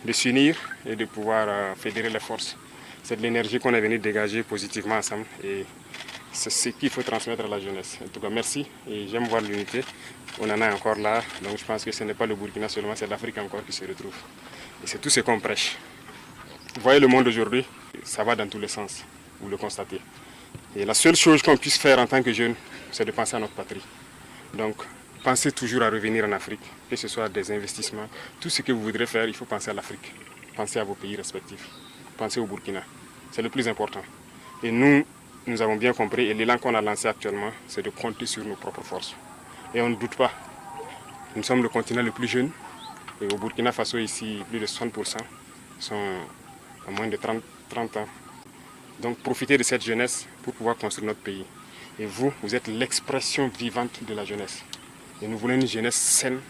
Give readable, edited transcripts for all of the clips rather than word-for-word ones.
de s'unir et de pouvoir fédérer les forces. C'est de l'énergie qu'on est venu dégager positivement ensemble et c'est ce qu'il faut transmettre à la jeunesse. En tout cas, merci et j'aime voir l'unité. On en a encore là, donc je pense que ce n'est pas le Burkina seulement, c'est l'Afrique encore qui se retrouve. Et c'est tout ce qu'on prêche. Vous voyez le monde aujourd'hui, ça va dans tous les sens, vous le constatez. Et la seule chose qu'on puisse faire en tant que jeune, c'est de penser à notre patrie. Donc, pensez toujours à revenir en Afrique, que ce soit des investissements, tout ce que vous voudrez faire, il faut penser à l'Afrique. Pensez à vos pays respectifs. Pensez au Burkina. C'est le plus important. Et nous avons bien compris, et l'élan qu'on a lancé actuellement, c'est de compter sur nos propres forces. Et on ne doute pas. Nous sommes le continent le plus jeune. Et au Burkina Faso, ici, plus de 60% sont à moins de 30 ans. Donc profitez de cette jeunesse pour pouvoir construire notre pays. Et vous êtes l'expression vivante de la jeunesse. Et nous voulons une jeunesse saine,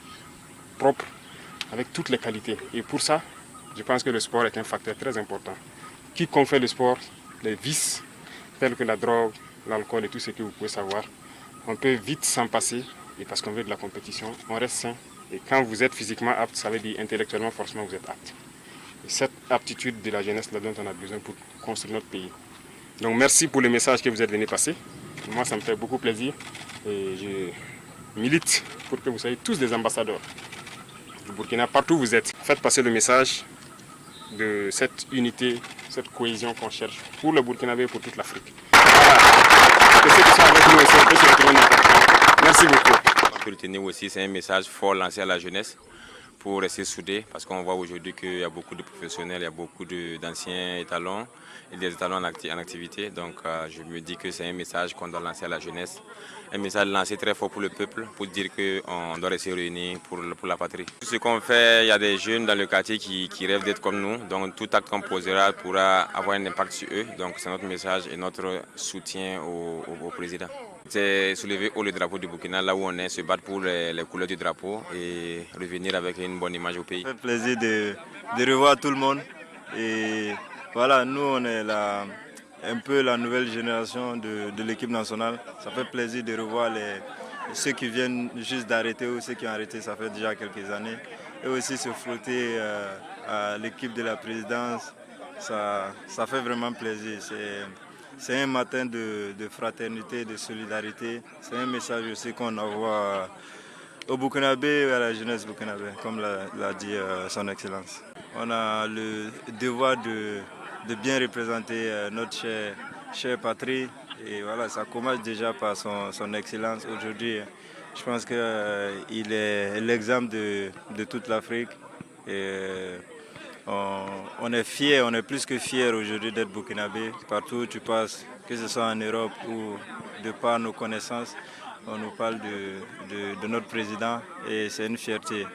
propre, avec toutes les qualités. Et pour ça, je pense que le sport est un facteur très important. Quiconque fait le sport, les vices tels que la drogue, l'alcool et tout ce que vous pouvez savoir, on peut vite s'en passer. Et parce qu'on veut de la compétition, on reste sain. Et quand vous êtes physiquement apte, ça veut dire intellectuellement, forcément, vous êtes apte. Et cette aptitude de la jeunesse là dont on a besoin pour construire notre pays. Donc merci pour le message que vous êtes venu passer. Moi, ça me fait beaucoup plaisir. Et je milite pour que vous soyez tous des ambassadeurs du Burkina, partout où vous êtes. Faites passer le message de cette unité, cette cohésion qu'on cherche pour le Burkinabé et pour toute l'Afrique. Voilà. Que ceux qui sont avec nous aussi, on peut se retrouver n'importe quand. Merci beaucoup. Pour retenir aussi, c'est un message fort lancé à la jeunesse pour rester soudés, parce qu'on voit aujourd'hui qu'il y a beaucoup de professionnels, il y a beaucoup d'anciens étalons et des étalons en activité. Donc je me dis que c'est un message qu'on doit lancer à la jeunesse, un message lancé très fort pour le peuple, pour dire qu'on doit rester réunis pour la patrie. Tout ce qu'on fait, il y a des jeunes dans le quartier qui rêvent d'être comme nous, donc tout acte qu'on posera pourra avoir un impact sur eux. Donc c'est notre message et notre soutien au président. C'est soulever haut le drapeau du Burkina, là où on est, se battre pour les couleurs du drapeau et revenir avec une bonne image au pays. Ça fait plaisir de revoir tout le monde. Et voilà, nous on est un peu la nouvelle génération de l'équipe nationale. Ça fait plaisir de revoir ceux qui viennent juste d'arrêter ou ceux qui ont arrêté, ça fait déjà quelques années. Et aussi se frotter à l'équipe de la présidence, ça fait vraiment plaisir. C'est un matin de fraternité, de solidarité. C'est un message aussi qu'on envoie au Burkinabé et à la jeunesse burkinabé, comme l'a dit son Excellence. On a le devoir de bien représenter notre chère patrie. Et voilà, ça commence déjà par son Excellence. Aujourd'hui, je pense qu'il est l'exemple de toute l'Afrique. On est fiers, on est plus que fiers aujourd'hui d'être burkinabé. Partout où tu passes, que ce soit en Europe ou de par nos connaissances, on nous parle de notre président et c'est une fierté.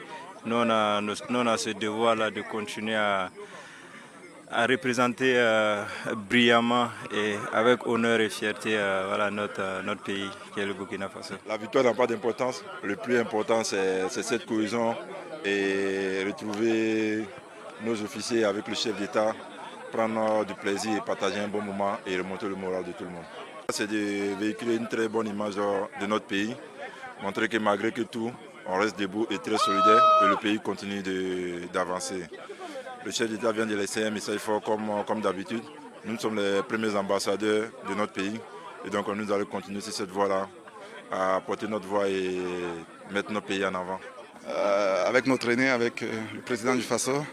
Nous, on a ce devoir-là de continuer à représenter brillamment et avec honneur et fierté voilà, notre pays qui est le Burkina Faso. La victoire n'a pas d'importance. Le plus important, c'est cette cohésion et retrouver nos officiers avec le chef d'État, prendre du plaisir et partager un bon moment et remonter le moral de tout le monde. C'est de véhiculer une très bonne image de notre pays, montrer que malgré que tout, on reste debout et très solidaire et le pays continue d'avancer. Le chef d'État vient de laisser un message fort comme d'habitude. Nous sommes les premiers ambassadeurs de notre pays et donc nous allons continuer sur cette voie-là, à porter notre voix et mettre notre pays en avant. Avec notre aîné, avec le président du Faso,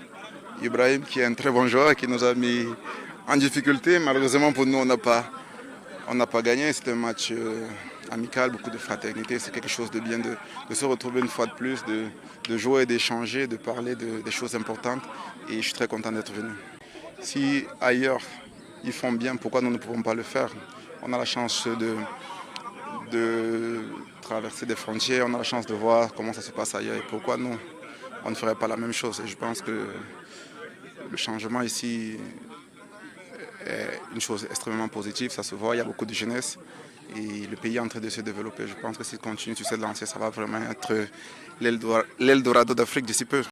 Ibrahim, qui est un très bon joueur et qui nous a mis en difficulté. Malheureusement pour nous, on n'a pas gagné. C'était un match amical, beaucoup de fraternité. C'est quelque chose de bien de se retrouver une fois de plus, de jouer, d'échanger, de parler des choses importantes. Et je suis très content d'être venu. Si ailleurs ils font bien, pourquoi nous ne pouvons pas le faire? On a la chance de traverser des frontières, on a la chance de voir comment ça se passe ailleurs. Et pourquoi nous, on ne ferait pas la même chose? Et je pense que le changement ici est une chose extrêmement positive, ça se voit, il y a beaucoup de jeunesse et le pays est en train de se développer. Je pense que s'il continue sur cette lancée, ça va vraiment être l'Eldorado d'Afrique d'ici peu.